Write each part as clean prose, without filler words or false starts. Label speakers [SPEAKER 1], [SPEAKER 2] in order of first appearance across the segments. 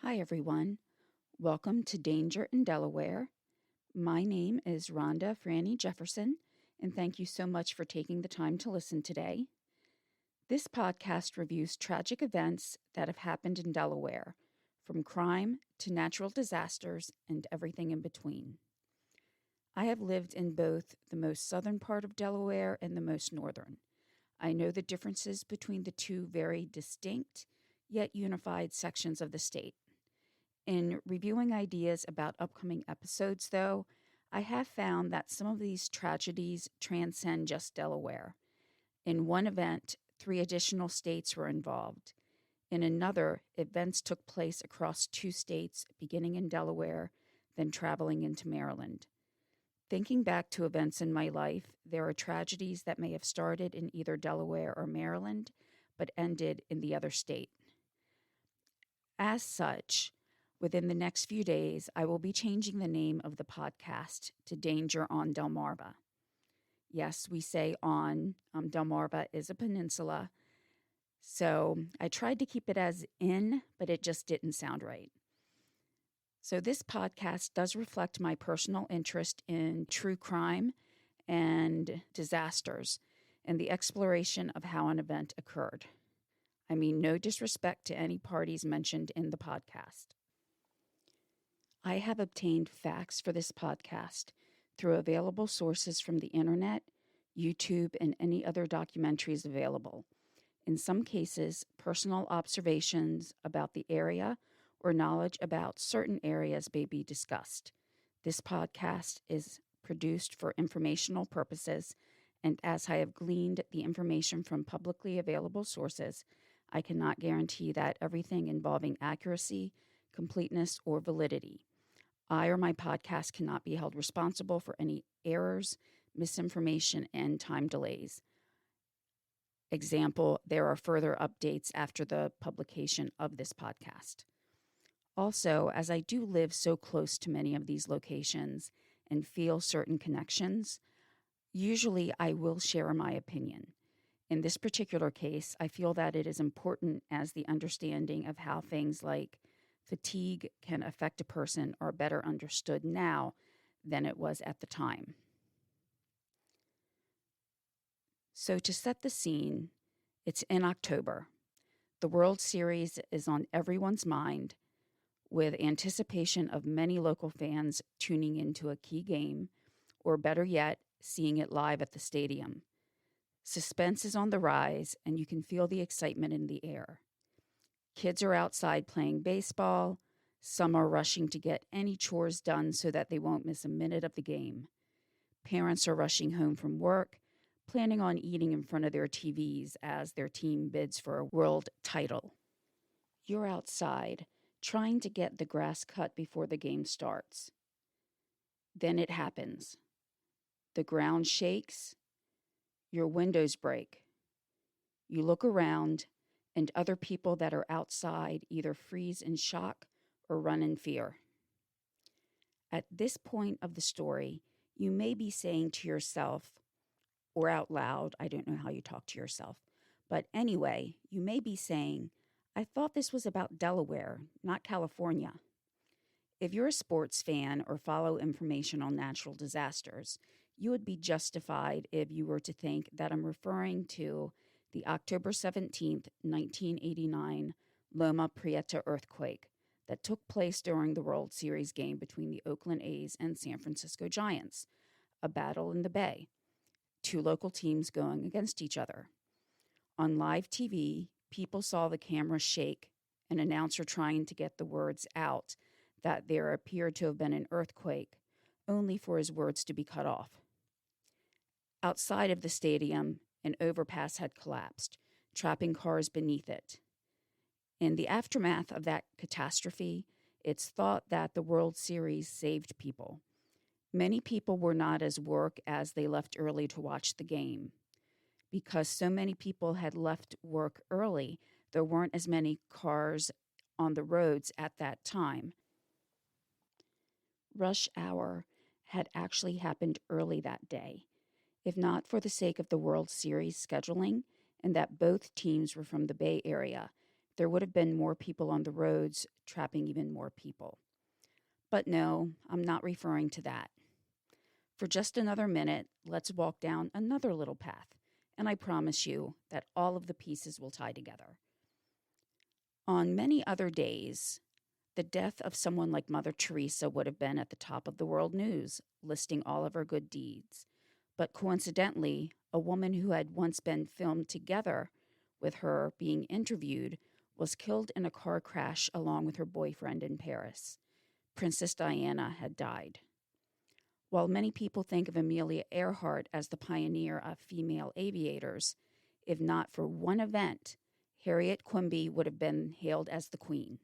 [SPEAKER 1] Hi, everyone. Welcome to Danger in Delaware. My name is Rhonda Franny Jefferson, and thank you so much for taking the time to listen today. This podcast reviews tragic events that have happened in Delaware, from crime to natural disasters and everything in between. I have lived in both the most southern part of Delaware and the most northern. I know the differences between the two very distinct, yet unified sections of the state. In reviewing ideas about upcoming episodes, though, I have found that some of these tragedies transcend just Delaware. In one event, 3 additional states were involved. In another, events took place across 2 states, beginning in Delaware, then traveling into Maryland. Thinking back to events in my life, there are tragedies that may have started in either Delaware or Maryland, but ended in the other state. As such, within the next few days, I will be changing the name of the podcast to Danger on Delmarva. Yes, we say on. Delmarva is a peninsula. So I tried to keep it as in, but it just didn't sound right. So this podcast does reflect my personal interest in true crime and disasters and the exploration of how an event occurred. I mean, no disrespect to any parties mentioned in the podcast. I have obtained facts for this podcast through available sources from the internet, YouTube, and any other documentaries available. In some cases, personal observations about the area or knowledge about certain areas may be discussed. This podcast is produced for informational purposes, and as I have gleaned the information from publicly available sources, I cannot guarantee that everything involving accuracy, completeness, or validity. I or my podcast cannot be held responsible for any errors, misinformation, and time delays. Example, there are further updates after the publication of this podcast. Also, as I do live so close to many of these locations and feel certain connections, usually I will share my opinion. In this particular case, I feel that it is important as the understanding of how things like fatigue can affect a person are better understood now than it was at the time. So to set the scene, it's in October. The World Series is on everyone's mind, with anticipation of many local fans tuning into a key game, or better yet, seeing it live at the stadium. Suspense is on the rise, and you can feel the excitement in the air. Kids are outside playing baseball. Some are rushing to get any chores done so that they won't miss a minute of the game. Parents are rushing home from work, planning on eating in front of their TVs as their team bids for a world title. You're outside, trying to get the grass cut before the game starts. Then it happens. The ground shakes. Your windows break. You look around, and other people that are outside either freeze in shock or run in fear. At this point of the story, you may be saying to yourself, or out loud, I don't know how you talk to yourself, but anyway, you may be saying, I thought this was about Delaware, not California. If you're a sports fan or follow information on natural disasters, you would be justified if you were to think that I'm referring to the October 17th, 1989 Loma Prieta earthquake that took place during the World Series game between the Oakland A's and San Francisco Giants, a battle in the Bay, 2 local teams going against each other. On live TV, people saw the camera shake, an announcer trying to get the words out that there appeared to have been an earthquake, only for his words to be cut off. Outside of the stadium, an overpass had collapsed, trapping cars beneath it. In the aftermath of that catastrophe, it's thought that the World Series saved people. Many people were not as work as they left early to watch the game. Because so many people had left work early, there weren't as many cars on the roads at that time. Rush hour had actually happened early that day, if not for the sake of the World Series scheduling and that both teams were from the Bay Area. there would have been more people on the roads, trapping even more people. But no, I'm not referring to that. For just another minute, let's walk down another little path, and I promise you that all of the pieces will tie together. On many other days, the death of someone like Mother Teresa would have been at the top of the world news, listing all of her good deeds. But coincidentally, a woman who had once been filmed together with her being interviewed was killed in a car crash along with her boyfriend in Paris. Princess Diana had died. While many people think of Amelia Earhart as the pioneer of female aviators, if not for one event, Harriet Quimby would have been hailed as the queen.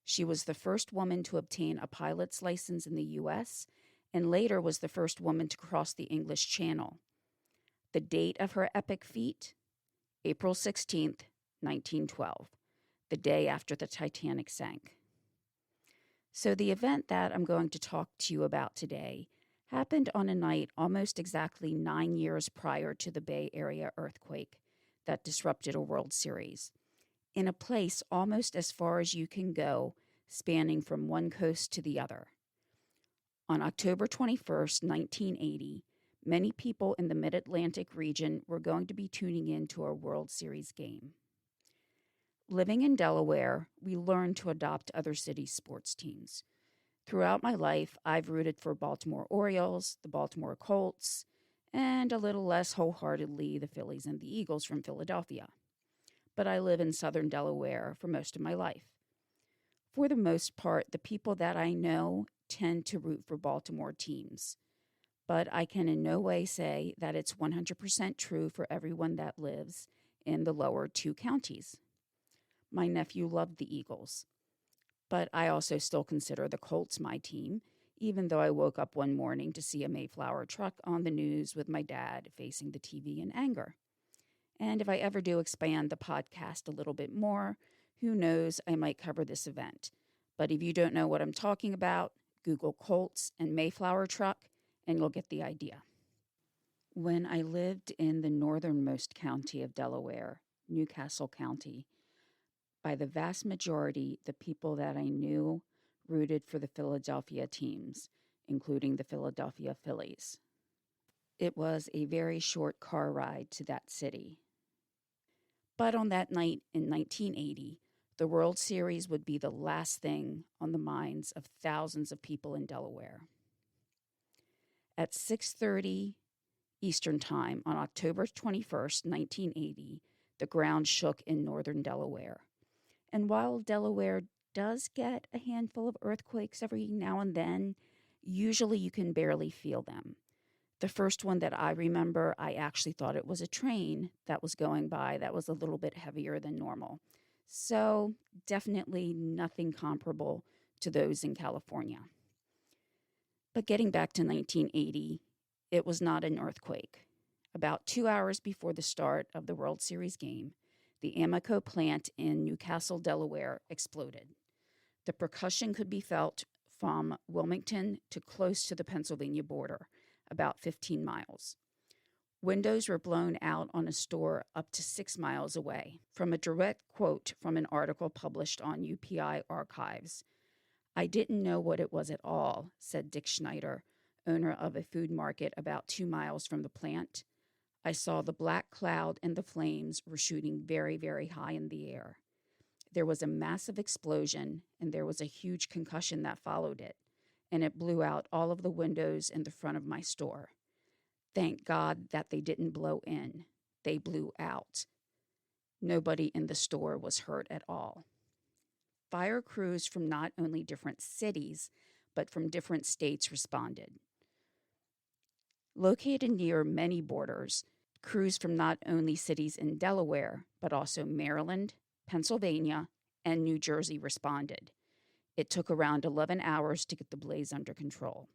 [SPEAKER 1] She was the first woman to obtain a pilot's license in the U.S. and later was the first woman to cross the English Channel. The date of her epic feat? April 16th, 1912, the day after the Titanic sank. So the event that I'm going to talk to you about today happened on a night almost exactly 9 years prior to the Bay Area earthquake that disrupted a World Series, in a place almost as far as you can go, spanning from one coast to the other. On October 21st, 1980, many people in the Mid-Atlantic region were going to be tuning in to a World Series game. Living in Delaware, we learned to adopt other cities' sports teams. Throughout my life, I've rooted for Baltimore Orioles, the Baltimore Colts, and a little less wholeheartedly the Phillies and the Eagles from Philadelphia. But I live in southern Delaware for most of my life. For the most part, the people that I know tend to root for Baltimore teams. But I can in no way say that it's 100% true for everyone that lives in the lower two counties. My nephew loved the Eagles, but I also still consider the Colts my team, even though I woke up one morning to see a Mayflower truck on the news with my dad facing the TV in anger. And if I ever do expand the podcast a little bit more, who knows, I might cover this event. But if you don't know what I'm talking about, Google Colts and Mayflower truck, and you'll get the idea. When I lived in the northernmost county of Delaware, Newcastle County, by the vast majority, the people that I knew rooted for the Philadelphia teams, including the Philadelphia Phillies. It was a very short car ride to that city. But on that night in 1980, the World Series would be the last thing on the minds of thousands of people in Delaware. At 6:30 Eastern Time on October 21st, 1980, the ground shook in northern Delaware. And while Delaware does get a handful of earthquakes every now and then, usually you can barely feel them. The first one that I remember, I actually thought it was a train that was going by that was a little bit heavier than normal. So definitely nothing comparable to those in California. But getting back to 1980, it was not an earthquake. About 2 hours before the start of the World Series game, the Amoco plant in Newcastle, Delaware, exploded. The percussion could be felt from Wilmington to close to the Pennsylvania border, about 15 miles. Windows were blown out on a store up to 6 miles away. From a direct quote from an article published on UPI Archives, "I didn't know what it was at all," said Dick Schneider, owner of a food market about 2 miles from the plant. "I saw the black cloud and the flames were shooting very, very high in the air. There was a massive explosion, and there was a huge concussion that followed it, and it blew out all of the windows in the front of my store. Thank God that they didn't blow in. They blew out. Nobody in the store was hurt at all." Fire crews from not only different cities, but from different states responded. Located near many borders, crews from not only cities in Delaware, but also Maryland, Pennsylvania, and New Jersey responded. It took around 11 hours to get the blaze under control.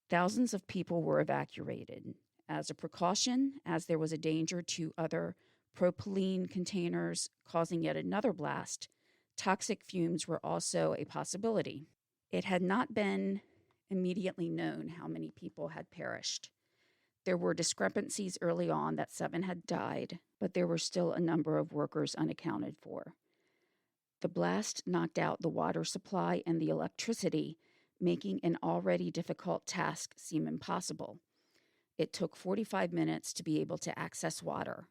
[SPEAKER 1] Thousands of people were evacuated. As a precaution, as there was a danger to other propylene containers causing yet another blast, toxic fumes were also a possibility. It had not been immediately known how many people had perished. There were discrepancies early on that 7 had died, but there were still a number of workers unaccounted for. The blast knocked out the water supply and the electricity, making an already difficult task seem impossible. It took 45 minutes to be able to access water.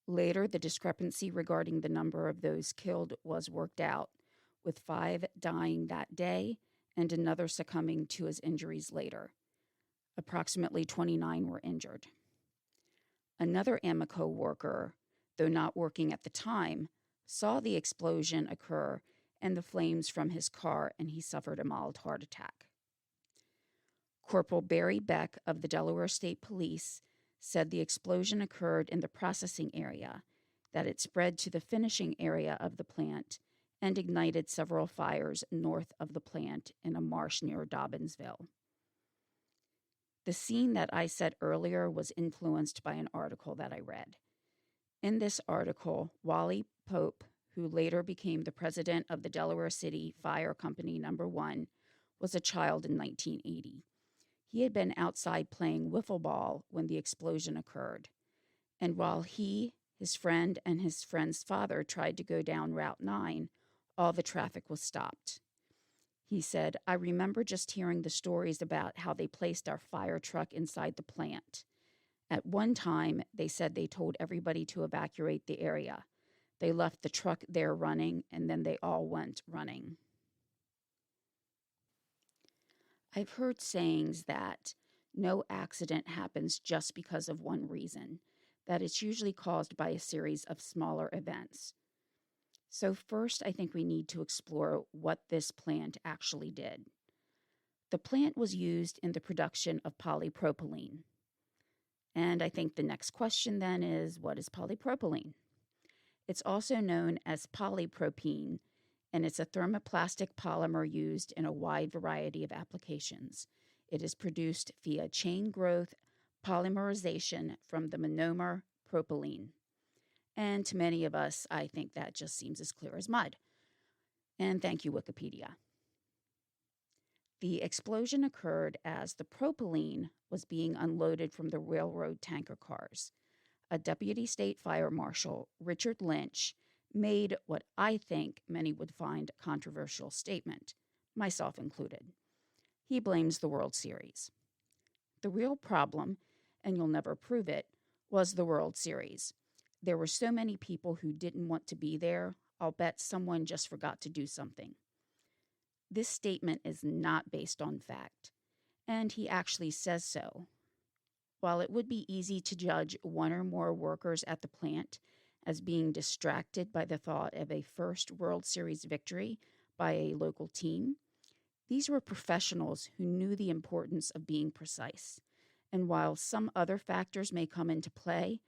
[SPEAKER 1] Later, the discrepancy regarding the number of those killed was worked out, with 5 dying that day and another succumbing to his injuries later. Approximately 29 were injured. Another Amoco worker, though not working at the time, saw the explosion occur and the flames from his car, and he suffered a mild heart attack. Corporal Barry Beck of the Delaware State Police said the explosion occurred in the processing area, that it spread to the finishing area of the plant and ignited several fires north of the plant in a marsh near Dobbinsville. The scene that I said earlier was influenced by an article that I read. In this article, Wally Pope, who later became the president of the Delaware City Fire Company No. 1, was a child in 1980. He had been outside playing wiffle ball when the explosion occurred, and while he, his friend, and his friend's father tried to go down Route 9, all the traffic was stopped. He said, "I remember just hearing the stories about how they placed our fire truck inside the plant. At one time, they said they told everybody to evacuate the area. They left the truck there running, and then they all went running." I've heard sayings that no accident happens just because of one reason, that it's usually caused by a series of smaller events. So first, I think we need to explore what this plant actually did. The plant was used in the production of polypropylene. And I think the next question then is, what is polypropylene? It's also known as polypropene, and it's a thermoplastic polymer used in a wide variety of applications. It is produced via chain growth polymerization from the monomer propylene. And to many of us, I think that just seems as clear as mud. And thank you, Wikipedia. The explosion occurred as the propylene was being unloaded from the railroad tanker cars. A deputy state fire marshal, Richard Lynch, made what I think many would find a controversial statement, myself included. He blames the World Series. The real problem, and you'll never prove it, was the World Series. There were so many people who didn't want to be there, I'll bet someone just forgot to do something. This statement is not based on fact, and he actually says so. While it would be easy to judge one or more workers at the plant as being distracted by the thought of a first World Series victory by a local team, these were professionals who knew the importance of being precise. And while some other factors may come into play,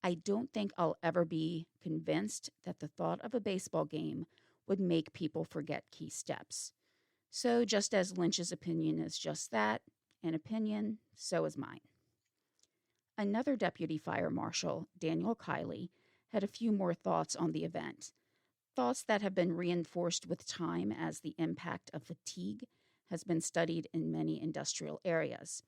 [SPEAKER 1] I don't think I'll ever be convinced that the thought of a baseball game would make people forget key steps. So just as Lynch's opinion is just that, an opinion, so is mine. Another deputy fire marshal, Daniel Kiley, had a few more thoughts on the event, thoughts that have been reinforced with time as the impact of fatigue has been studied in many industrial areas.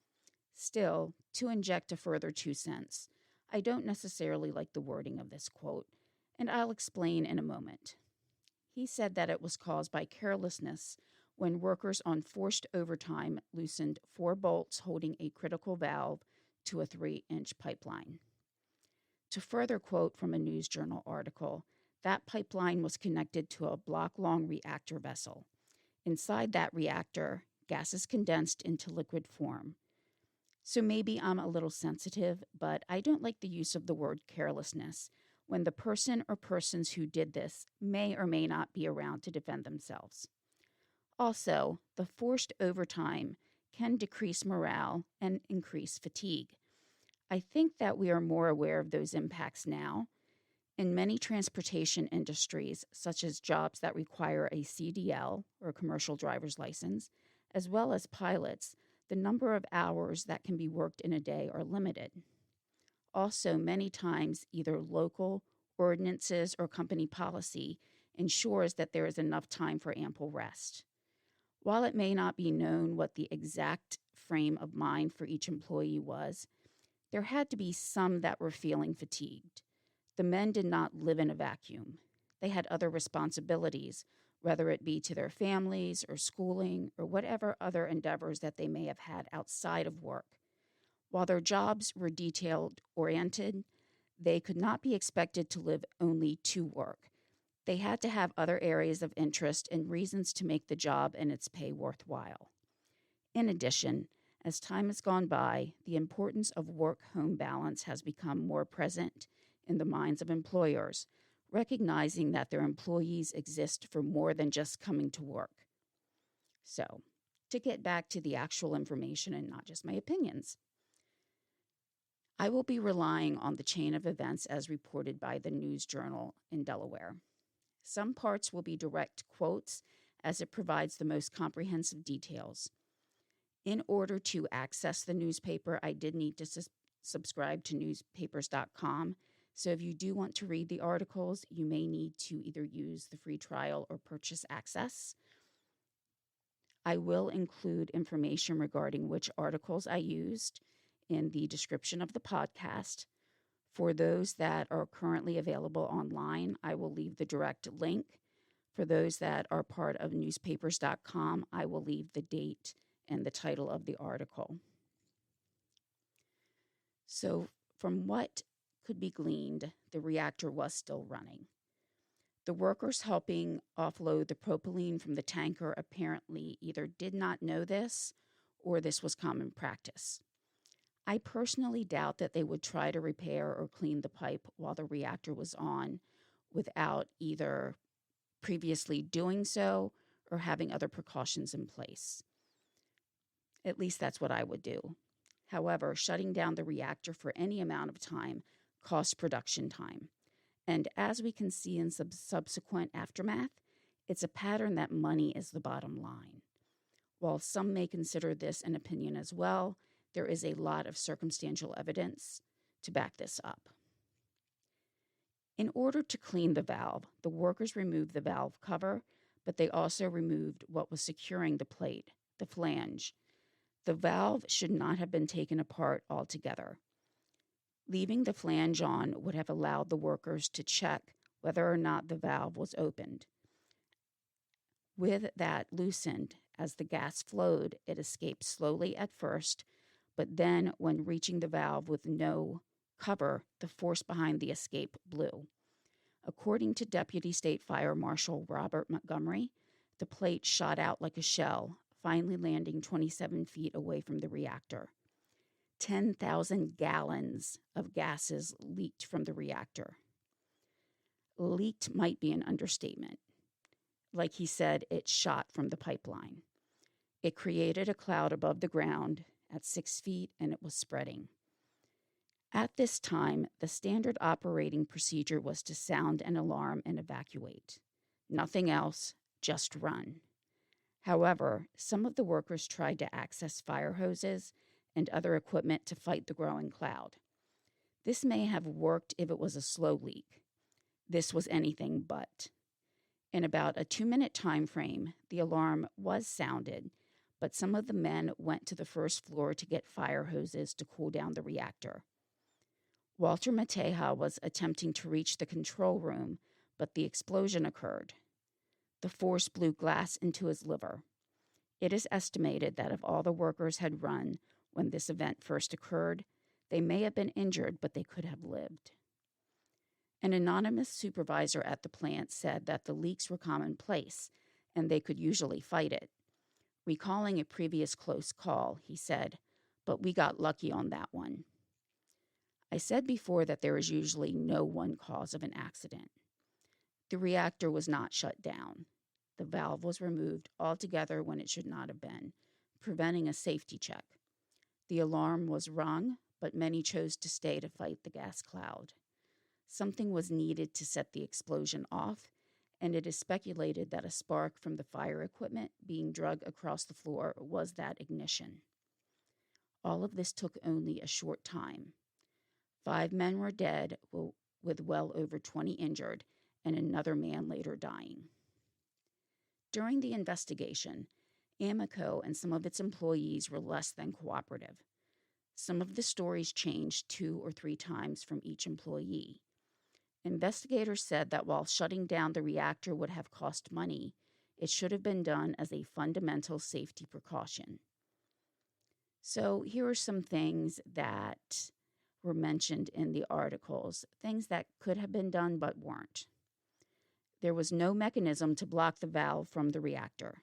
[SPEAKER 1] Still, to inject a further 2 cents, I don't necessarily like the wording of this quote, and I'll explain in a moment. He said that it was caused by carelessness when workers on forced overtime loosened 4 bolts holding a critical valve to a 3-inch pipeline. To further quote from a News Journal article, that pipeline was connected to a block-long reactor vessel. Inside that reactor, gas is condensed into liquid form. So maybe I'm a little sensitive, but I don't like the use of the word carelessness when the person or persons who did this may or may not be around to defend themselves. Also, the forced overtime can decrease morale and increase fatigue. I think that we are more aware of those impacts now. In many transportation industries, such as jobs that require a CDL or commercial driver's license, as well as pilots, the number of hours that can be worked in a day are limited. Also, many times, either local ordinances or company policy ensures that there is enough time for ample rest. While it may not be known what the exact frame of mind for each employee was, There had to be some that were feeling fatigued. The men did not live in a vacuum. They had other responsibilities, whether it be to their families or schooling or whatever other endeavors that they may have had outside of work. While their jobs were detail-oriented, they could not be expected to live only to work. They had to have other areas of interest and reasons to make the job and its pay worthwhile. In addition, as time has gone by, the importance of work-home balance has become more present in the minds of employers, recognizing that their employees exist for more than just coming to work. So, to get back to the actual information and not just my opinions, I will be relying on the chain of events as reported by the News Journal in Delaware. Some parts will be direct quotes as it provides the most comprehensive details. In order to access the newspaper, I did need to subscribe to newspapers.com. So if you do want to read the articles, you may need to either use the free trial or purchase access. I will include information regarding which articles I used in the description of the podcast. For those that are currently available online, I will leave the direct link. For those that are part of newspapers.com, I will leave the date and the title of the article. So from what could be gleaned, the reactor was still running. The workers helping offload the propylene from the tanker apparently either did not know this or this was common practice. I personally doubt that they would try to repair or clean the pipe while the reactor was on without either previously doing so or having other precautions in place. At least that's what I would do. However, shutting down the reactor for any amount of time costs production time. And as we can see in subsequent aftermath, it's a pattern that money is the bottom line. While some may consider this an opinion as well, there is a lot of circumstantial evidence to back this up. In order to clean the valve, the workers removed the valve cover, but they also removed what was securing the plate, the flange. The valve should not have been taken apart altogether. Leaving the flange on would have allowed the workers to check whether or not the valve was opened. With that loosened, as the gas flowed, it escaped slowly at first, but then when reaching the valve with no cover, the force behind the escape blew. According to Deputy State Fire Marshal Robert Montgomery, the plate shot out like a shell, finally landing 27 feet away from the reactor. 10,000 gallons of gases leaked from the reactor. Leaked might be an understatement. Like he said, it shot from the pipeline. It created a cloud above the ground at 6 feet, and it was spreading. At this time, the standard operating procedure was to sound an alarm and evacuate. Nothing else, just run. However, some of the workers tried to access fire hoses and other equipment to fight the growing cloud. This may have worked if it was a slow leak. This was anything but. In about a 2-minute time frame, the alarm was sounded, but some of the men went to the first floor to get fire hoses to cool down the reactor. Walter Mateja was attempting to reach the control room, but the explosion occurred. The force blew glass into his liver. It is estimated that if all the workers had run when this event first occurred, they may have been injured, but they could have lived. An anonymous supervisor at the plant said that the leaks were commonplace, and they could usually fight it. Recalling a previous close call, he said, "But we got lucky on that one." I said before that there is usually no one cause of an accident. The reactor was not shut down. The valve was removed altogether when it should not have been, preventing a safety check. The alarm was rung, but many chose to stay to fight the gas cloud. Something was needed to set the explosion off, and it is speculated that a spark from the fire equipment being dragged across the floor was that ignition. All of this took only a short time. 5 men were dead, with well over 20 injured, and another man later dying. During the investigation, Amoco and some of its employees were less than cooperative. Some of the stories changed 2 or 3 times from each employee. Investigators said that while shutting down the reactor would have cost money, it should have been done as a fundamental safety precaution. So here are some things that were mentioned in the articles, things that could have been done but weren't. There was no mechanism to block the valve from the reactor.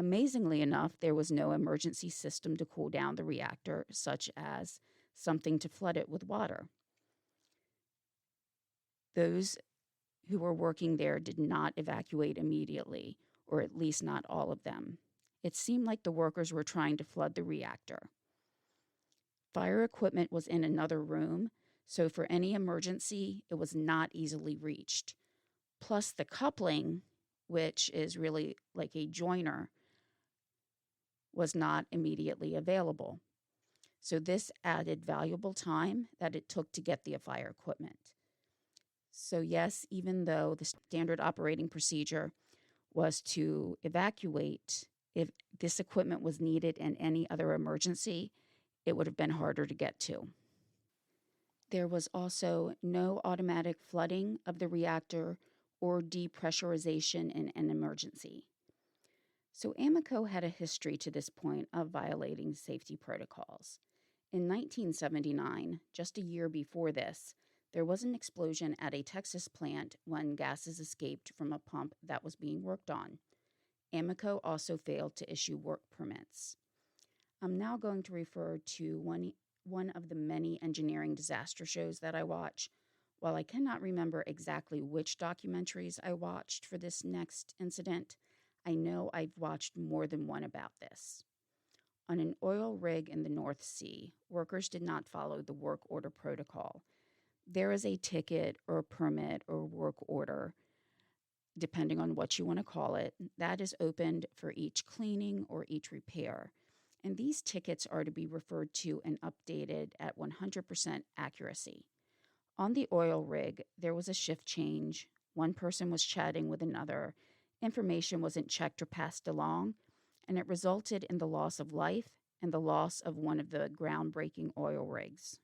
[SPEAKER 1] Amazingly enough, there was no emergency system to cool down the reactor, such as something to flood it with water. Those who were working there did not evacuate immediately, or at least not all of them. It seemed like the workers were trying to flood the reactor. Fire equipment was in another room, so for any emergency, it was not easily reached. Plus, the coupling, which is really like a joiner, was not immediately available. So this added valuable time that it took to get the fire equipment. So yes, even though the standard operating procedure was to evacuate, if this equipment was needed in any other emergency, it would have been harder to get to. There was also no automatic flooding of the reactor or depressurization in an emergency. So Amoco had a history to this point of violating safety protocols. In 1979, just a year before this, there was an explosion at a Texas plant when gases escaped from a pump that was being worked on. Amoco also failed to issue work permits. I'm now going to refer to one of the many engineering disaster shows that I watch. While I cannot remember exactly which documentaries I watched for this next incident, I know I've watched more than one about this. On an oil rig in the North Sea, workers did not follow the work order protocol. There is a ticket or a permit or work order, depending on what you want to call it, that is opened for each cleaning or each repair. And these tickets are to be referred to and updated at 100% accuracy. On the oil rig, there was a shift change. One person was chatting with another. Information wasn't checked or passed along, and it resulted in the loss of life and the loss of one of the groundbreaking oil rigs.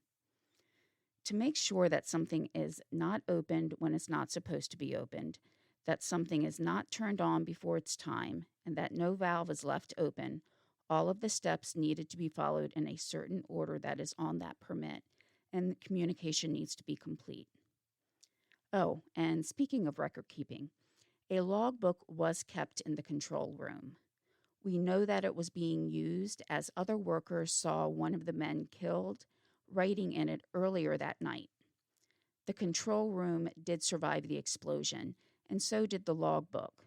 [SPEAKER 1] To make sure that something is not opened when it's not supposed to be opened, that something is not turned on before it's time, and that no valve is left open, all of the steps needed to be followed in a certain order that is on that permit, and the communication needs to be complete. Oh, and speaking of record keeping, a logbook was kept in the control room. We know that it was being used as other workers saw one of the men killed, writing in it earlier that night. The control room did survive the explosion, and so did the logbook.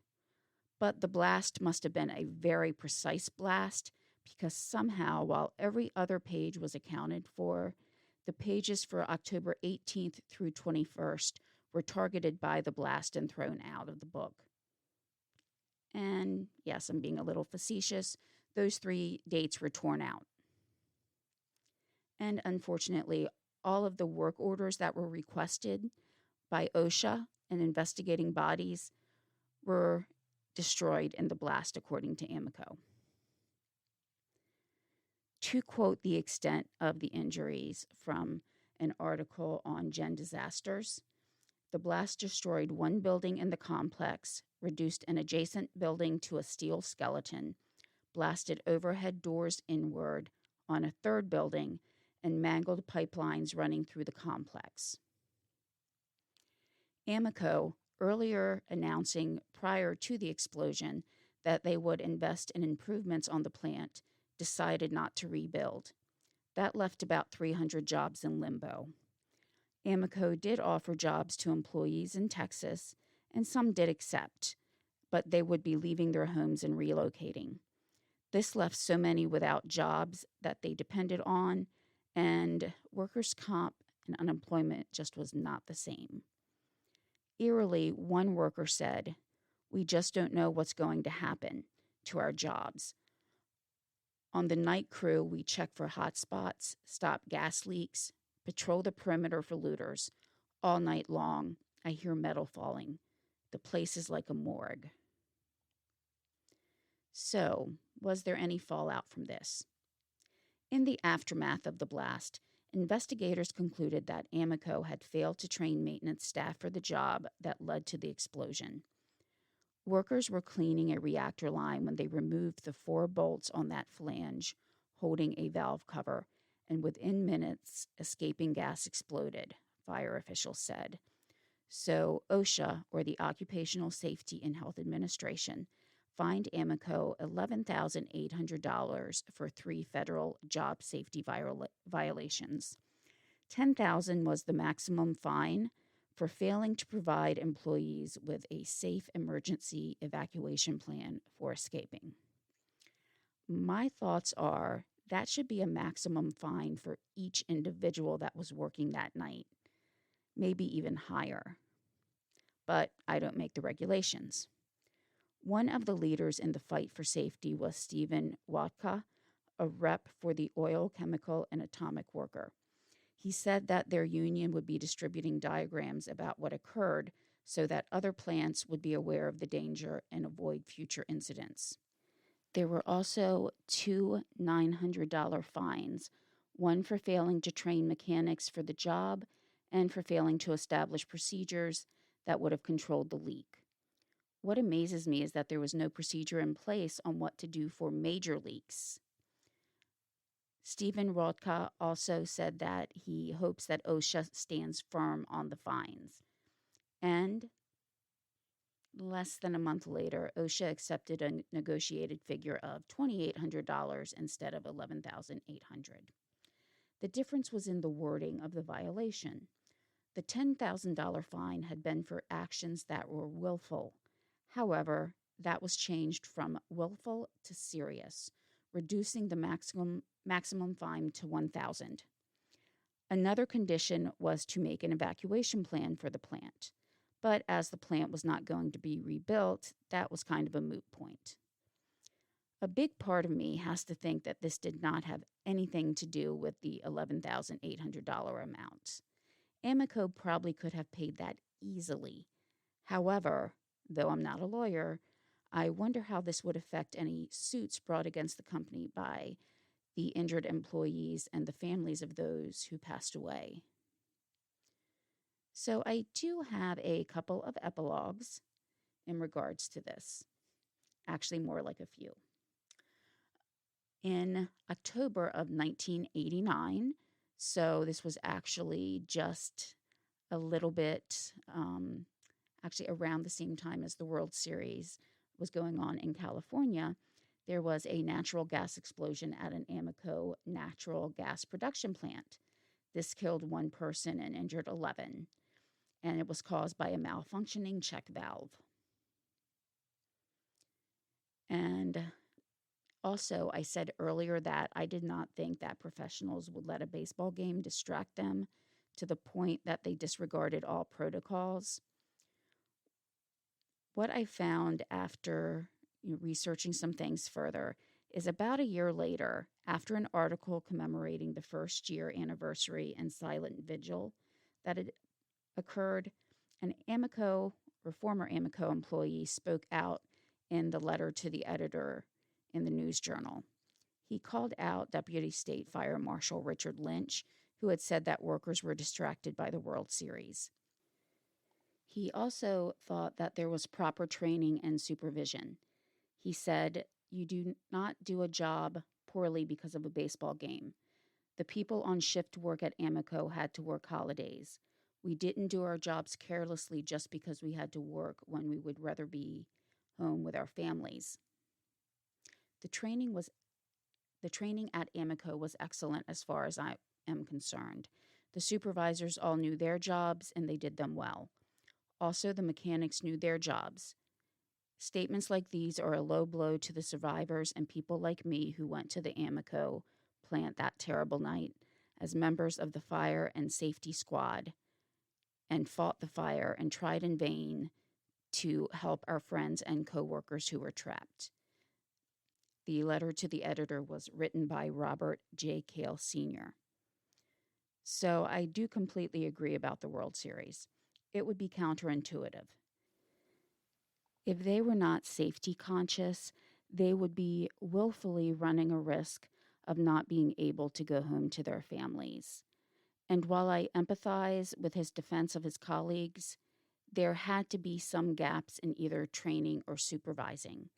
[SPEAKER 1] But the blast must have been a very precise blast, because somehow, while every other page was accounted for, the pages for October 18th through 21st were targeted by the blast and thrown out of the book. And yes, I'm being a little facetious, those 3 dates were torn out. And unfortunately, all of the work orders that were requested by OSHA and investigating bodies were destroyed in the blast, according to Amoco. To quote the extent of the injuries from an article on GenDisasters, the blast destroyed one building in the complex, reduced an adjacent building to a steel skeleton, blasted overhead doors inward on a third building, and mangled pipelines running through the complex. Amoco, earlier announcing prior to the explosion that they would invest in improvements on the plant, decided not to rebuild. That left about 300 jobs in limbo. Amoco did offer jobs to employees in Texas, and some did accept, but they would be leaving their homes and relocating. This left so many without jobs that they depended on, and workers' comp and unemployment just was not the same. Eerily, one worker said, "We just don't know what's going to happen to our jobs. On the night crew, we check for hot spots, stop gas leaks, patrol the perimeter for looters. All night long, I hear metal falling. The place is like a morgue." So, was there any fallout from this? In the aftermath of the blast, investigators concluded that Amoco had failed to train maintenance staff for the job that led to the explosion. Workers were cleaning a reactor line when they removed the 4 bolts on that flange holding a valve cover, and within minutes, escaping gas exploded, fire officials said. So OSHA, or the Occupational Safety and Health Administration, fined Amoco $11,800 for 3 federal job safety violations. $10,000 was the maximum fine for failing to provide employees with a safe emergency evacuation plan for escaping. My thoughts are that should be a maximum fine for each individual that was working that night, maybe even higher. But I don't make the regulations. One of the leaders in the fight for safety was Stephen Watka, a rep for the oil, chemical, and atomic worker. He said that their union would be distributing diagrams about what occurred so that other plants would be aware of the danger and avoid future incidents. There were also 2 $900 fines, one for failing to train mechanics for the job and for failing to establish procedures that would have controlled the leak. What amazes me is that there was no procedure in place on what to do for major leaks. Stephen Rodka also said that he hopes that OSHA stands firm on the fines. And less than a month later, OSHA accepted a negotiated figure of $2,800 instead of $11,800. The difference was in the wording of the violation. The $10,000 fine had been for actions that were willful. However, that was changed from willful to serious, reducing the maximum fine to $1,000. Another condition was to make an evacuation plan for the plant. But as the plant was not going to be rebuilt, that was kind of a moot point. A big part of me has to think that this did not have anything to do with the $11,800 amount. Amoco probably could have paid that easily. However, though I'm not a lawyer, I wonder how this would affect any suits brought against the company by the injured employees and the families of those who passed away. So I do have a couple of epilogues in regards to this. Actually, more like a few. In October of 1989, so this was actually just a little bit, actually around the same time as the World Series was going on in California, there was a natural gas explosion at an Amoco natural gas production plant. This killed 1 person and injured 11, and it was caused by a malfunctioning check valve. And also, I said earlier that I did not think that professionals would let a baseball game distract them to the point that they disregarded all protocols. What I found after researching some things further is about a year later, after an article commemorating the first-year anniversary and silent vigil that had occurred, an Amoco or former Amoco employee spoke out in the letter to the editor in the news journal. He called out Deputy State Fire Marshal Richard Lynch, who had said that workers were distracted by the World Series. He also thought that there was proper training and supervision. He said, "You do not do a job poorly because of a baseball game. The people on shift work at Amoco had to work holidays. We didn't do our jobs carelessly just because we had to work when we would rather be home with our families." The training at Amoco was excellent as far as I am concerned. The supervisors all knew their jobs and they did them well. Also, the mechanics knew their jobs. Statements like these are a low blow to the survivors and people like me who went to the Amoco plant that terrible night as members of the fire and safety squad and fought the fire and tried in vain to help our friends and coworkers who were trapped. The letter to the editor was written by Robert J. Gail Sr. So I do completely agree about the World Series. It would be counterintuitive. If they were not safety conscious, they would be willfully running a risk of not being able to go home to their families. And while I empathize with his defense of his colleagues, there had to be some gaps in either training or supervising.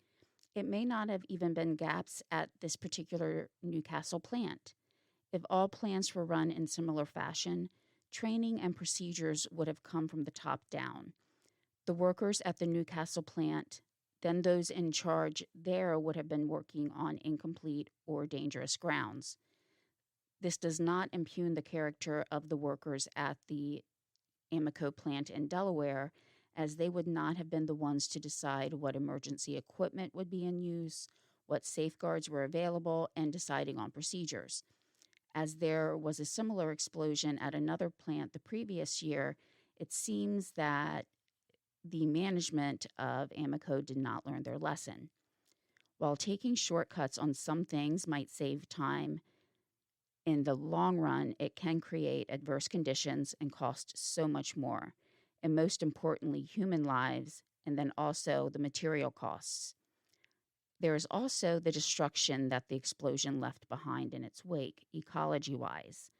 [SPEAKER 1] It may not have even been gaps at this particular Newcastle plant. If all plants were run in similar fashion, training and procedures would have come from the top down. The workers at the Newcastle plant, then those in charge there, would have been working on incomplete or dangerous grounds. This does not impugn the character of the workers at the Amoco plant in Delaware, as they would not have been the ones to decide what emergency equipment would be in use, what safeguards were available, and deciding on procedures. As there was a similar explosion at another plant the previous year, it seems that the management of Amoco did not learn their lesson. While taking shortcuts on some things might save time, in the long run, it can create adverse conditions and cost so much more, and most importantly, human lives, and then also the material costs. There is also the destruction that the explosion left behind in its wake, ecology-wise.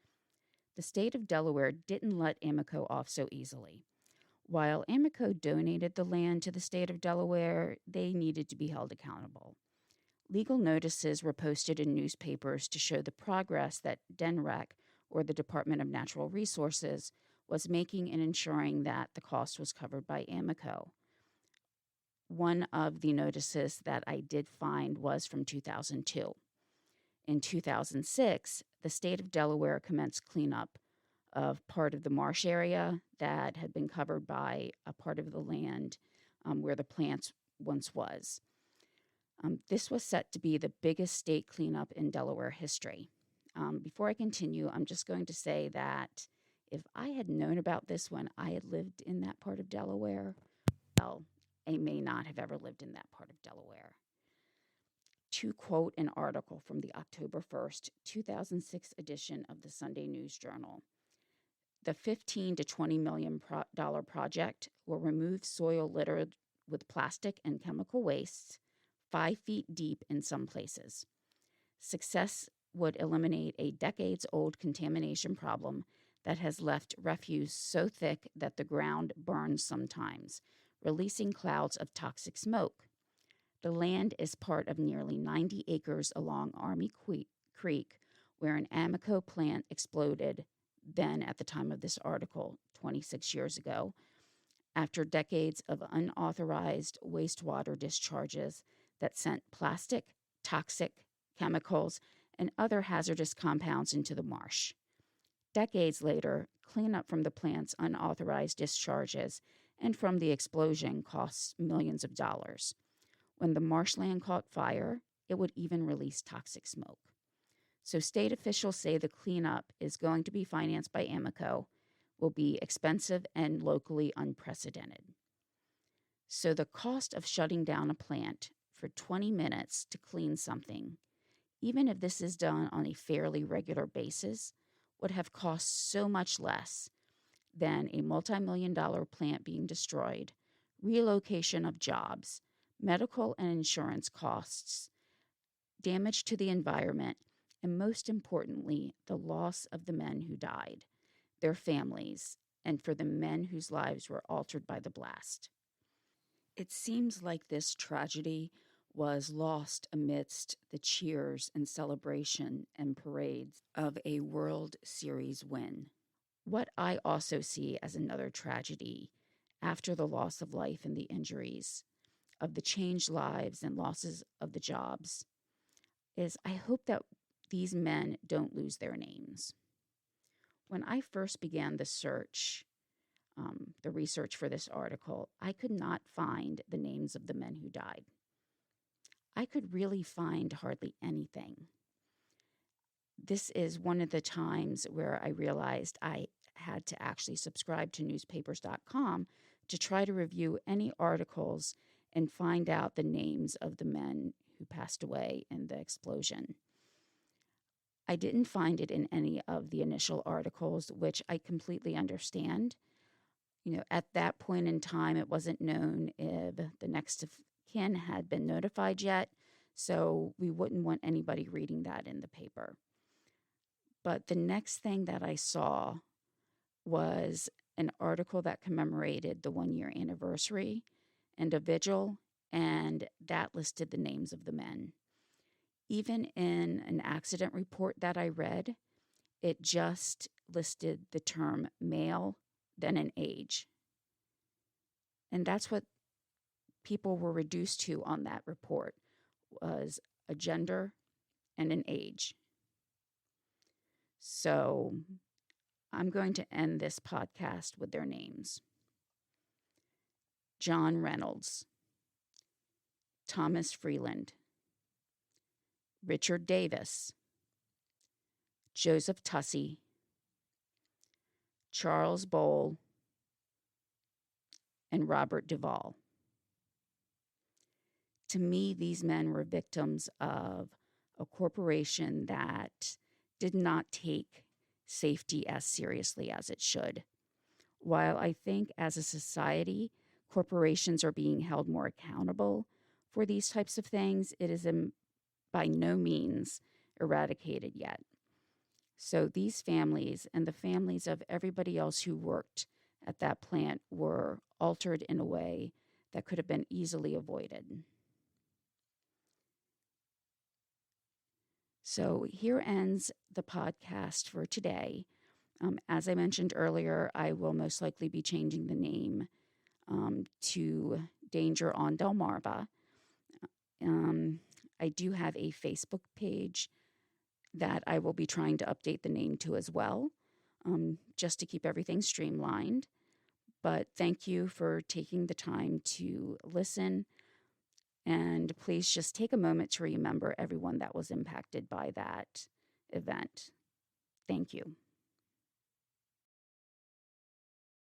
[SPEAKER 1] The state of Delaware didn't let Amoco off so easily. While Amoco donated the land to the state of Delaware, they needed to be held accountable. Legal notices were posted in newspapers to show the progress that DNREC, or the Department of Natural Resources, was making in ensuring that the cost was covered by Amoco. One of the notices that I did find was from 2002. In 2006, the state of Delaware commenced cleanup of part of the marsh area that had been covered by a part of the land where the plant once was. This was set to be the biggest state cleanup in Delaware history. Before I continue, I'm just going to say that if I had known about this when I had lived in that part of Delaware, well, I may not have ever lived in that part of Delaware. To quote an article from the October 1st, 2006 edition of the Sunday News Journal, the $15 to $20 million project will remove soil littered with plastic and chemical wastes 5 feet deep in some places. Success would eliminate a decades-old contamination problem that has left refuse so thick that the ground burns sometimes, releasing clouds of toxic smoke. The land is part of nearly 90 acres along Army Creek, where an Amoco plant exploded then at the time of this article, 26 years ago, after decades of unauthorized wastewater discharges that sent plastic, toxic, chemicals, and other hazardous compounds into the marsh. Decades later, cleanup from the plant's unauthorized discharges and from the explosion costs millions of dollars. When the marshland caught fire, it would even release toxic smoke. So state officials say the cleanup is going to be financed by Amoco, will be expensive and locally unprecedented. So the cost of shutting down a plant for 20 minutes to clean something, even if this is done on a fairly regular basis, would have cost so much less than a multi-million-dollar plant being destroyed, relocation of jobs, medical and insurance costs, damage to the environment, and most importantly, the loss of the men who died, their families, and for the men whose lives were altered by the blast. It seems like this tragedy was lost amidst the cheers and celebration and parades of a World Series win. What I also see as another tragedy after the loss of life and the injuries, of the changed lives and losses of the jobs, is I hope that these men don't lose their names. When I first began the research for this article, I could not find the names of the men who died. I could really find hardly anything. This is one of the times where I realized I had to actually subscribe to newspapers.com to try to review any articles and find out the names of the men who passed away in the explosion. I didn't find it in any of the initial articles, which I completely understand. At that point in time, it wasn't known if the next of kin had been notified yet, So we wouldn't want anybody reading that in the paper. But the next thing that I saw was an article that commemorated the 1-year anniversary and a vigil, and that listed the names of the men. Even in an accident report that I read, it just listed the term male, then an age. And that's what people were reduced to on that report, was a gender and an age. So I'm going to end this podcast with their names: John Reynolds, Thomas Freeland, Richard Davis, Joseph Tussey, Charles Bowl, and Robert Duvall. To me, these men were victims of a corporation that did not take safety as seriously as it should. While I think as a society, corporations are being held more accountable for these types of things, it is by no means eradicated yet. So these families and the families of everybody else who worked at that plant were altered in a way that could have been easily avoided. So here ends the podcast for today. As I mentioned earlier, I will most likely be changing the name to Danger on Delmarva. I do have a Facebook page that I will be trying to update the name to as well, just to keep everything streamlined. But thank you for taking the time to listen. And please just take a moment to remember everyone that was impacted by that event. Thank you.